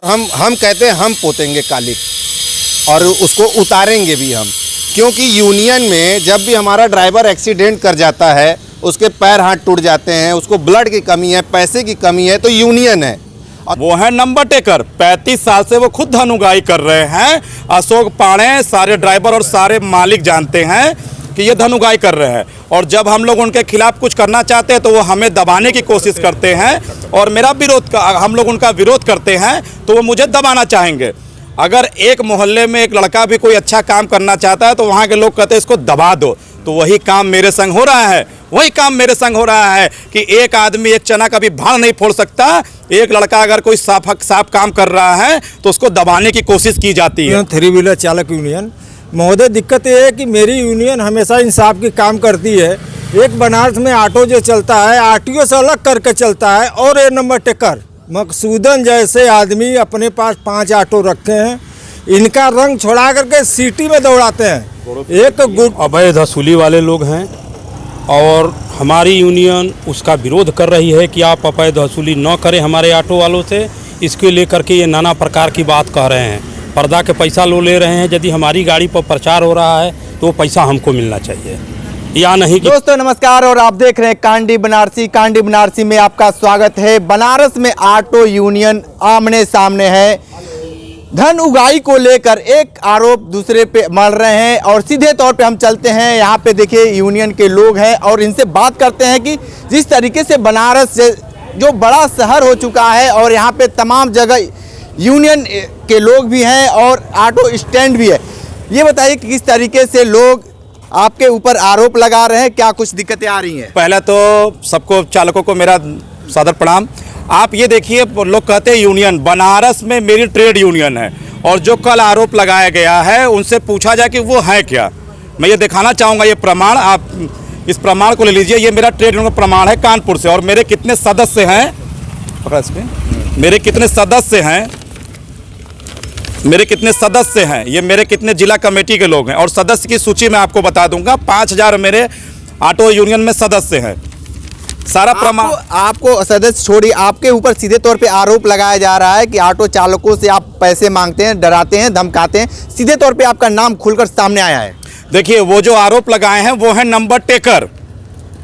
हम कहते हैं हम पोतेंगे काली और उसको उतारेंगे भी हम, क्योंकि यूनियन में जब भी हमारा ड्राइवर एक्सीडेंट कर जाता है, उसके पैर हाथ टूट जाते हैं, उसको ब्लड की कमी है, पैसे की कमी है, तो यूनियन है। वो है नंबर टेकर। 35 साल से वो खुद धनुगाई कर रहे हैं। अशोक पाणे सारे ड्राइवर और सारे मालिक जानते हैं कि ये धनुगाई कर रहे हैं, और जब हम लोग उनके खिलाफ कुछ करना चाहते हैं तो वो हमें दबाने की कोशिश करते हैं, और मेरा विरोध हम लोग उनका विरोध करते हैं तो वो मुझे दबाना चाहेंगे। अगर एक मोहल्ले में एक लड़का भी कोई अच्छा काम करना चाहता है तो वहाँ के लोग कहते हैं इसको दबा दो, तो वही काम मेरे संग हो रहा है। वही काम मेरे संग हो रहा है कि एक आदमी एक चना का भी भाड़ नहीं फोड़ सकता। एक लड़का अगर कोई साफ काम कर रहा है तो उसको दबाने की कोशिश की जाती है। थ्री व्हीलर चालक यूनियन महोदय, दिक्कत ये है कि मेरी यूनियन हमेशा इंसाफ की काम करती है। एक बनारस में ऑटो जो चलता है आरटीओ से अलग करके चलता है, और ए नंबर टेकर मकसूदन जैसे आदमी अपने पास 5 ऑटो रखे हैं, इनका रंग छोड़ा करके सिटी में दौड़ाते हैं। एक अवैध वसूली वाले लोग हैं और हमारी यूनियन उसका विरोध कर रही है कि आप अवैध वसूली न करें हमारे ऑटो वालों से। इसके लेकर के ये नाना प्रकार की बात कह रहे हैं। पर्दा के पैसा लो ले रहे हैं। यदि हमारी गाड़ी पर प्रचार हो रहा है तो वो पैसा हमको मिलना चाहिए या नहीं। दोस्तों नमस्कार, और आप देख रहे हैं कांडी बनारसी। कांडी बनारसी में आपका स्वागत है। बनारस में ऑटो यूनियन आमने सामने है। धन उगाही को लेकर एक आरोप दूसरे पे मल रहे हैं, और सीधे तौर पे हम चलते हैं। यहाँ पे देखिए यूनियन के लोग हैं और इनसे बात करते हैं कि जिस तरीके से बनारस जो बड़ा शहर हो चुका है और यहाँ पे तमाम जगह यूनियन के लोग भी हैं और ऑटो स्टैंड भी है, ये बताइए कि किस तरीके से लोग आपके ऊपर आरोप लगा रहे हैं, क्या कुछ दिक्कतें आ रही हैं? पहले तो सबको चालकों को मेरा सादर प्रणाम। आप ये देखिए, लोग कहते हैं यूनियन, बनारस में मेरी ट्रेड यूनियन है, और जो कल आरोप लगाया गया है उनसे पूछा जाए कि वो है क्या। मैं ये दिखाना चाहूँगा, ये प्रमाण, आप इस प्रमाण को ले लीजिए। ये मेरा ट्रेड यूनियन का प्रमाण है कानपुर से, और मेरे कितने सदस्य हैं, पकड़ा इसमें, मेरे कितने सदस्य हैं, मेरे कितने सदस्य हैं, ये मेरे कितने जिला कमेटी के लोग हैं, और सदस्य की सूची मैं आपको बता दूंगा। 5000 मेरे ऑटो यूनियन में सदस्य हैं। सारा प्रमाण आपको सदस्य छोड़िए, आपके ऊपर सीधे तौर पे आरोप लगाया जा रहा है कि ऑटो चालकों से आप पैसे मांगते हैं, डराते हैं, धमकाते हैं। सीधे तौर पे आपका नाम खुलकर सामने आया है। देखिए, वो जो आरोप लगाए हैं वो है नंबर टेकर।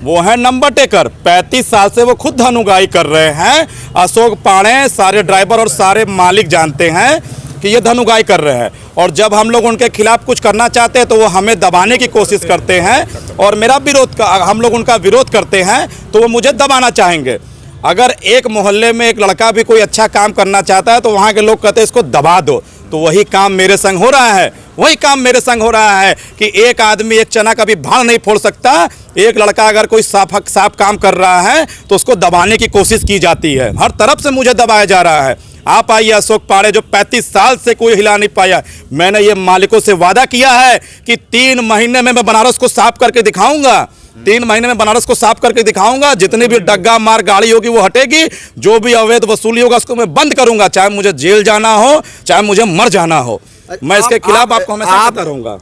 वो है नंबर टेकर। 35 साल से वो खुद धनुगाई कर रहे हैं। अशोक पाणे सारे ड्राइवर और सारे मालिक जानते हैं कि ये धनुगाई कर रहे हैं, और जब हम लोग उनके खिलाफ कुछ करना चाहते हैं तो वो हमें दबाने की कोशिश करते हैं, और मेरा विरोध हम लोग उनका विरोध करते हैं तो वो मुझे दबाना चाहेंगे। अगर एक मोहल्ले में एक लड़का भी कोई अच्छा काम करना चाहता है तो वहाँ के लोग कहते हैं इसको दबा दो, तो वही काम मेरे संग हो रहा है। वही काम मेरे संग हो रहा है कि एक आदमी एक चना का भी भाड़ नहीं फोड़ सकता। एक लड़का अगर कोई साफ काम कर रहा है तो उसको दबाने की कोशिश की जाती है। हर तरफ से मुझे दबाया जा रहा है। आप आइए, अशोक पाणे जो 35 साल से कोई हिला नहीं पाया। मैंने ये मालिकों से वादा किया है कि 3 महीने में मैं बनारस को साफ करके दिखाऊंगा। 3 महीने में बनारस को साफ करके दिखाऊंगा। जितनी भी डग्गा मार गाड़ी होगी वो हटेगी, जो भी अवैध वसूली होगा उसको मैं बंद करूंगा, चाहे मुझे जेल जाना हो, चाहे मुझे मर जाना हो। मैं इसके खिलाफ आपको हमेशा कहता रहूंगा।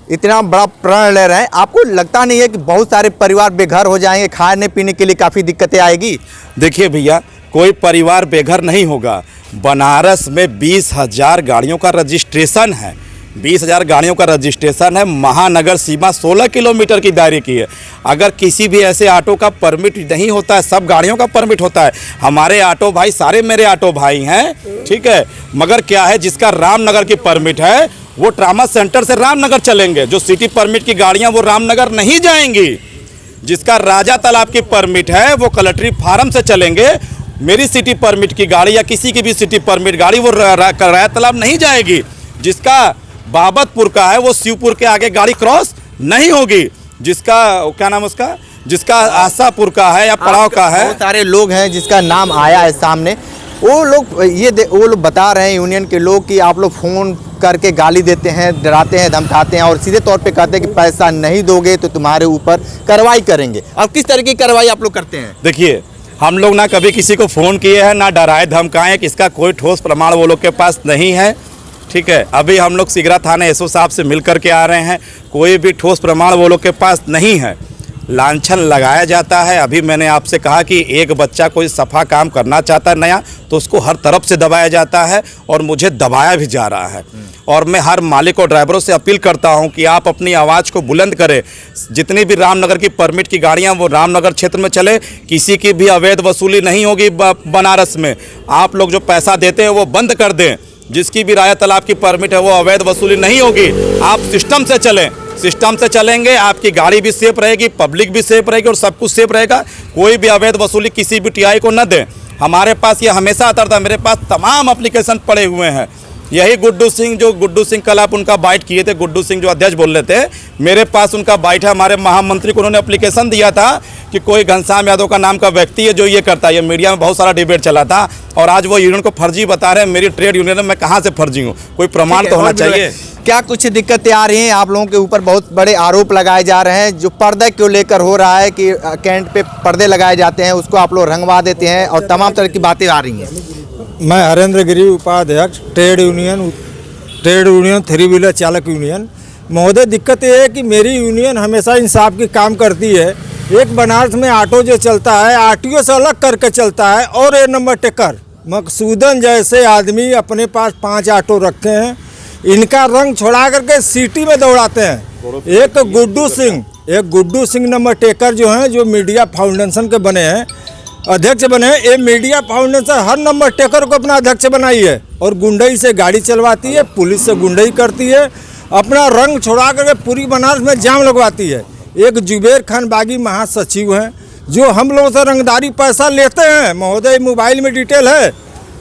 इतना बड़ा प्रण ले रहे हैं, आपको लगता नहीं है कि बहुत सारे परिवार बेघर हो जाएंगे, खाने पीने के लिए काफ़ी दिक्कतें आएगी? देखिए भैया, कोई परिवार बेघर नहीं होगा। बनारस में 20,000 गाड़ियों का रजिस्ट्रेशन है। 20,000 गाड़ियों का रजिस्ट्रेशन है। महानगर सीमा 16 किलोमीटर की दायरे की है। अगर किसी भी ऐसे ऑटो का परमिट नहीं होता है, सब गाड़ियों का परमिट होता है। हमारे ऑटो भाई सारे मेरे ऑटो भाई हैं, ठीक है, मगर क्या है, जिसका रामनगर की परमिट है वो ट्रामा सेंटर से रामनगर चलेंगे। जो सिटी परमिट की गाड़ियाँ वो रामनगर नहीं जाएंगी। जिसका राजा तालाब की परमिट है वो कलेक्ट्री फार्म से चलेंगे। मेरी सिटी परमिट की गाड़ी या किसी की भी सिटी परमिट गाड़ी वो राजा तालाब नहीं जाएगी। जिसका बाबतपुर का है वो शिवपुर के आगे गाड़ी क्रॉस नहीं होगी। जिसका क्या नाम उसका, जिसका आशापुर का है या पड़ाव का है, बहुत सारे लोग हैं जिसका नाम आया है सामने। वो लोग बता रहे हैं यूनियन के लोग कि आप लोग फ़ोन करके गाली देते हैं, डराते हैं, धमकाते हैं, और सीधे तौर पे कहते हैं कि पैसा नहीं दोगे तो तुम्हारे ऊपर कार्रवाई करेंगे। अब किस तरह की कार्रवाई आप लोग करते हैं? देखिए, हम लोग ना कभी किसी को फ़ोन किए हैं, ना डराए धमकाएं, कि इसका कोई ठोस प्रमाण वो लोग के पास नहीं है, ठीक है। अभी हम लोग सिगरा थाने एसओ साहब से मिल कर के आ रहे हैं, कोई भी ठोस प्रमाण वो लोग के पास नहीं है। लांछन लगाया जाता है। अभी मैंने आपसे कहा कि एक बच्चा कोई सफा काम करना चाहता है नया, तो उसको हर तरफ से दबाया जाता है और मुझे दबाया भी जा रहा है। और मैं हर मालिक और ड्राइवरों से अपील करता हूं कि आप अपनी आवाज़ को बुलंद करें। जितनी भी रामनगर की परमिट की गाड़ियां वो रामनगर क्षेत्र में चले, किसी की भी अवैध वसूली नहीं होगी बनारस में। आप लोग जो पैसा देते हैं वो बंद कर दें। जिसकी भी राया तालाब की परमिट है वो अवैध वसूली नहीं होगी। आप सिस्टम से चलें, सिस्टम से चलेंगे, आपकी गाड़ी भी सेफ रहेगी, पब्लिक भी सेफ रहेगी और सब कुछ सेफ रहेगा। कोई भी अवैध वसूली किसी भी टीआई को न दें। हमारे पास ये हमेशा आता था, मेरे पास तमाम एप्लीकेशन पड़े हुए हैं। यही गुड्डू सिंह कल आप उनका बाइट किए थे, गुड्डू सिंह जो अध्यक्ष बोल रहे थे, मेरे पास उनका बाइट है। हमारे महामंत्री को उन्होंने एप्लीकेशन दिया था कि कोई घनश्याम यादव का नाम का व्यक्ति है जो ये करता है। ये मीडिया में बहुत सारा डिबेट चला था और आज वो यूनियन को फर्जी बता रहे हैं। मेरी ट्रेड यूनियन है, मैं कहाँ से फर्जी हूँ? कोई प्रमाण तो होना चाहिए। क्या कुछ दिक्कतें आ रही हैं? आप लोगों के ऊपर बहुत बड़े आरोप लगाए जा रहे हैं। जो पर्दे क्यों लेकर हो रहा है कि कैंट पे पर्दे लगाए जाते हैं, उसको आप लोग रंगवा देते हैं और तमाम तरह की बातें आ रही हैं। मैं हरेंद्र गिरी, उपाध्यक्ष ट्रेड यूनियन थ्री व्हीलर चालक यूनियन। महोदय, दिक्कत ये है कि मेरी यूनियन हमेशा इंसाफ की काम करती है। एक बनारस में ऑटो जो चलता है आरटीओ से अलग करके चलता है और ए नंबर टेकर मकसूदन जैसे आदमी अपने पास 5 ऑटो रखे हैं। इनका रंग छोड़ा करके सिटी में दौड़ाते हैं। एक गुड्डू सिंह नंबर टेकर जो हैं, जो मीडिया फाउंडेशन के बने हैं, अध्यक्ष बने हैं। ये मीडिया फाउंडेशन हर नंबर टेकर को अपना अध्यक्ष बनाई है और गुंडई से गाड़ी चलवाती है, पुलिस से गुंडई करती है, अपना रंग छोड़ा करके पूरी बनारस में जाम लगवाती है। एक जुबेर खान बागी महासचिव हैं जो हम लोगों से रंगदारी पैसा लेते हैं। महोदय, मोबाइल में डिटेल है।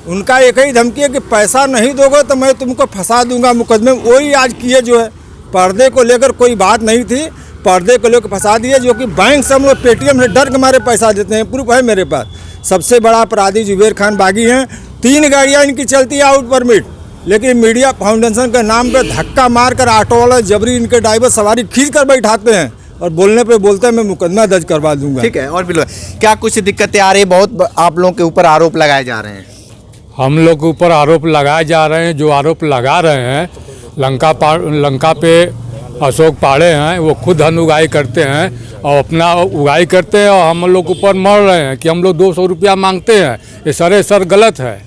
उनका एक ही धमकी है कि पैसा नहीं दोगे तो मैं तुमको फंसा दूंगा मुकदमे में। वही आज किए जो है। पर्दे को लेकर कोई बात नहीं थी, पर्दे को लेकर फंसा दिए। जो कि बैंक से हम लोग पेटीएम से डर के मारे पैसा देते हैं, प्रूफ है मेरे पास। सबसे बड़ा अपराधी जुबेर खान बागी हैं। 3 गाड़ियाँ इनकी चलती है आउट परमिट, लेकिन मीडिया फाउंडेशन के नाम पे धक्का मार कर ऑटो वाला जबरी इनके ड्राइवर सवारी खींच कर बैठाते हैं और बोलने पे बोलते हैं मैं मुकदमा दर्ज करवा दूंगा। ठीक है। और बिल्कुल, क्या कुछ दिक्कतें आ रही है? बहुत आप लोगों के ऊपर आरोप लगाए जा रहे हैं। हम लोग के ऊपर आरोप लगाए जा रहे हैं। जो आरोप लगा रहे हैं, लंका पे अशोक पाड़े हैं, वो खुद धन उगाई करते हैं और अपना उगाई करते हैं और हम लोग ऊपर मर रहे हैं कि हम लोग 200 रुपया मांगते हैं। ये सरासर गलत है।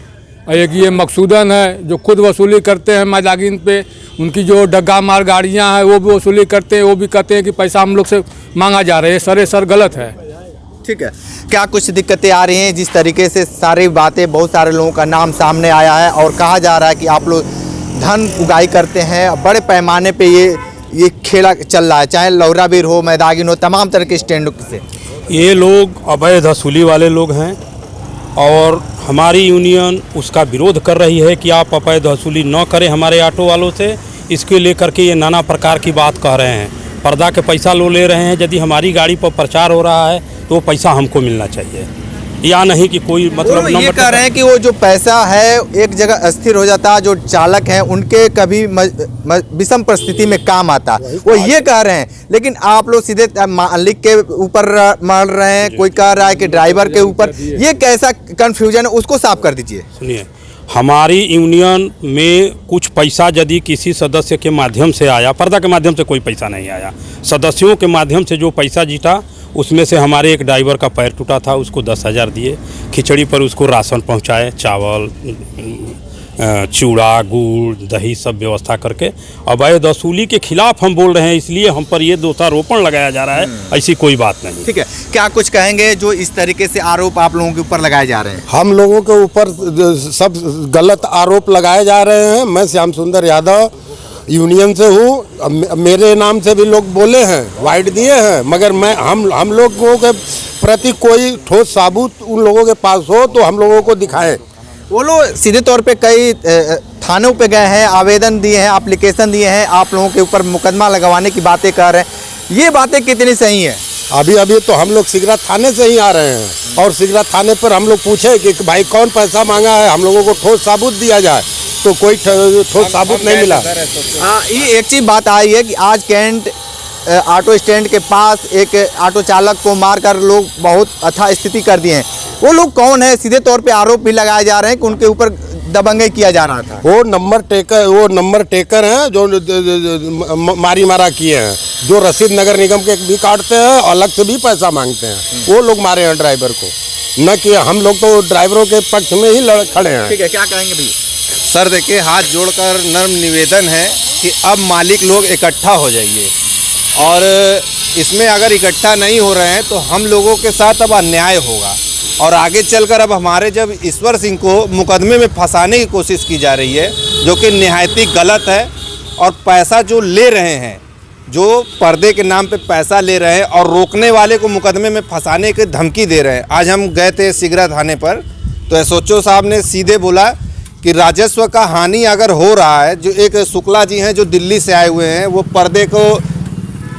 एक ये मकसूदन है जो खुद वसूली करते हैं मैदागिन पे। उनकी जो डग्गा मार गाड़ियां हैं वो भी वसूली करते हैं। वो भी कहते हैं कि पैसा हम लोग से मांगा जा रहा है। ये सरासर गलत है। ठीक है। क्या कुछ दिक्कतें आ रही हैं? जिस तरीके से सारी बातें, बहुत सारे लोगों का नाम सामने आया है और कहा जा रहा है कि आप लोग धन उगाई करते हैं। बड़े पैमाने पे ये खेला चल रहा है, चाहे लौराबीर हो, मैदागिन हो, तमाम तरह के स्टैंड से। ये लोग अवैध वसूली वाले लोग हैं और हमारी यूनियन उसका विरोध कर रही है कि आप अवैध वसूली न करें हमारे ऑटो वालों से। इसके लेकर के ये नाना प्रकार की बात कह रहे हैं। पर्दा के पैसा लो ले रहे हैं। यदि हमारी गाड़ी पर प्रचार हो रहा है तो पैसा हमको मिलना चाहिए, या नहीं कि कोई मतलब ये कह रहे हैं कि वो जो पैसा है एक जगह अस्थिर हो जाता है। जो चालक हैं उनके कभी विषम परिस्थिति में काम आता, वो ये कह रहे हैं। लेकिन आप लोग सीधे मालिक के ऊपर मार रहे हैं, कोई कह रहा है कि ड्राइवर के ऊपर। ये कैसा कन्फ्यूजन है, उसको साफ कर दीजिए। सुनिए, हमारी यूनियन में कुछ पैसा यदि किसी सदस्य के माध्यम से आया, पर्दा के माध्यम से कोई पैसा नहीं आया, सदस्यों के माध्यम से जो पैसा जीता उसमें से हमारे एक ड्राइवर का पैर टूटा था, उसको 10,000 दिए। खिचड़ी पर उसको राशन पहुंचाए, चावल, चूड़ा, गुड़, दही सब व्यवस्था करके। अवैध वसूली के खिलाफ हम बोल रहे हैं, इसलिए हम पर ये दोषारोपण लगाया जा रहा है। ऐसी कोई बात नहीं। ठीक है। क्या कुछ कहेंगे जो इस तरीके से आरोप आप लोगों के ऊपर लगाए जा रहे हैं? हम लोगों के ऊपर सब गलत आरोप लगाए जा रहे हैं। मैं श्याम सुंदर यादव यूनियन से हूँ। मेरे नाम से भी लोग बोले हैं, वाइट दिए हैं, मगर मैं हम लोगों के प्रति कोई ठोस सबूत उन लोगों के पास हो तो हम लोगों को दिखाएं। वो लोग सीधे तौर पे कई थानों पे गए हैं, आवेदन दिए हैं, एप्लीकेशन दिए हैं, आप लोगों के ऊपर मुकदमा लगवाने की बातें कर रहे हैं। ये बातें कितनी सही हैं? अभी तो हम लोग सिगरा थाने से ही आ रहे हैं और सिगरा थाने पर हम लोग पूछे कि भाई कौन पैसा मांगा है, हम लोगों को ठोस सबूत दिया जाए, तो कोई ठोस सबूत नहीं मिला। ये एक चीज़ बात आई है कि आज कैंट ऑटो स्टैंड के पास एक ऑटो चालक को मारकर लोग बहुत अथाह स्थिति कर दिए हैं। वो लोग कौन है? सीधे तौर पे आरोप भी लगाए जा रहे हैं कि उनके ऊपर दबंगई किया जा रहा था। वो नंबर टेकर हैं जो मारा किए हैं। जो रसीद नगर निगम के भी काटते हैं, अलग से भी पैसा मांगते हैं, वो लोग मारे हैं ड्राइवर को, न कि हम लोग तो ड्राइवरों के पक्ष में ही खड़े हैं। ठीक है, क्या कहेंगे भैया? सर देखिए, हाथ जोड़कर नर्म निवेदन है कि अब मालिक लोग इकट्ठा हो जाइए, और इसमें अगर इकट्ठा नहीं हो रहे हैं तो हम लोगों के साथ अब अन्याय होगा, और आगे चलकर अब हमारे जब ईश्वर सिंह को मुकदमे में फंसाने की कोशिश की जा रही है, जो कि निहायत ही गलत है, और पैसा जो ले रहे हैं, जो पर्दे के नाम पे पैसा ले रहे हैं और रोकने वाले को मुकदमे में फंसाने की धमकी दे रहे हैं। आज हम गए थे सिगरा थाने पर, तो एसओचओ साहब ने सीधे बोला कि राजस्व का हानि अगर हो रहा है, जो एक शुक्ला जी हैं जो दिल्ली से आए हुए हैं, वो पर्दे को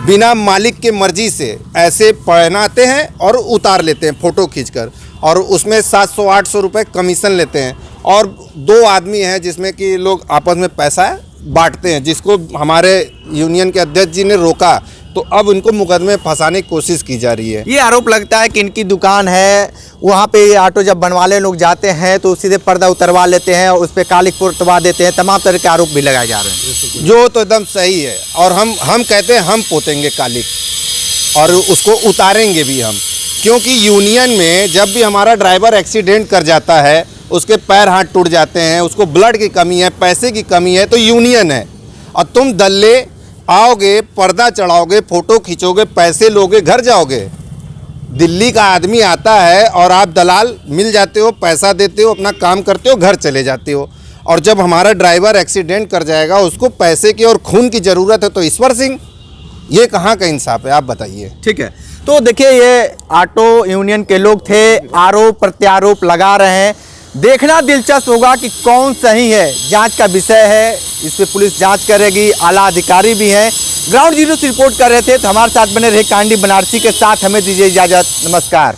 बिना मालिक के मर्जी से ऐसे पहनाते हैं और उतार लेते हैं फ़ोटो खींचकर, और उसमें 700-800 रुपये कमीशन लेते हैं, और 2 आदमी हैं जिसमें कि लोग आपस में पैसा बांटते हैं, जिसको हमारे यूनियन के अध्यक्ष जी ने रोका, तो अब उनको मुकदमे में फंसाने की कोशिश की जा रही है। ये आरोप लगता है कि इनकी दुकान है, वहाँ पे ऑटो जब बनवाले लोग जाते हैं तो सीधे पर्दा उतरवा लेते हैं और उस पर कालिक पुतवा देते हैं, तमाम तरह के आरोप भी लगाए जा रहे हैं। जो तो एकदम सही है, और हम कहते हैं हम पोतेंगे कालिक, और उसको उतारेंगे भी हम, क्योंकि यूनियन में जब भी हमारा ड्राइवर एक्सीडेंट कर जाता है, उसके पैर हाथ टूट जाते हैं, उसको ब्लड की कमी है, पैसे की कमी है, तो यूनियन है, और तुम दल्ले आओगे, पर्दा चढ़ाओगे, फ़ोटो खींचोगे, पैसे लोगे, घर जाओगे। दिल्ली का आदमी आता है और आप दलाल मिल जाते हो, पैसा देते हो, अपना काम करते हो, घर चले जाते हो, और जब हमारा ड्राइवर एक्सीडेंट कर जाएगा, उसको पैसे की और खून की ज़रूरत है, तो ईश्वर सिंह, ये कहाँ का इंसाफ है, आप बताइए। ठीक है, तो देखिए ये ऑटो यूनियन के लोग थे, आरोप प्रत्यारोप लगा रहे हैं। देखना दिलचस्प होगा कि कौन सही है, जांच का विषय है, इस पर पुलिस जांच करेगी, आला अधिकारी भी हैं। ग्राउंड जीरो से रिपोर्ट कर रहे थे, तो हमारे साथ बने रहे कांडी बनारसी के साथ, हमें दीजिए इजाज़त, नमस्कार।